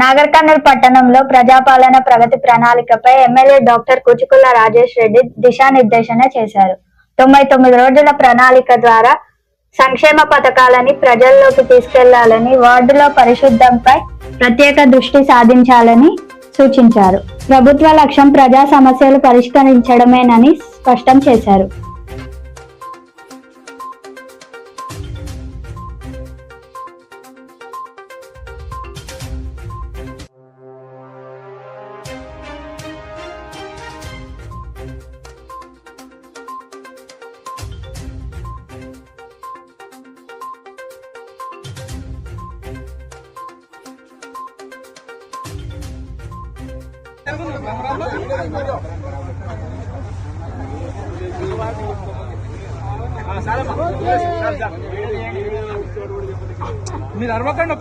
నాగర్ కర్నూల్ పట్టణంలో ప్రజాపాలన ప్రగతి ప్రణాళికపై MLA doctor కుచుకుల Rajesh Reddy దిశానిర్దేశన చేశారు. 99 రోజుల ప్రణాళిక ద్వారా సంక్షేమ పథకాలని ప్రజల్లోకి తీసుకెళ్లాలని, వార్డులో పరిశుభ్రతపై ప్రత్యేక దృష్టి సాధించాలని సూచించారు. ప్రభుత్వ లక్ష్యం ప్రజా సమస్యలు పరిష్కరించడమేనని స్పష్టం చేశారు. మీరు అరవకండి.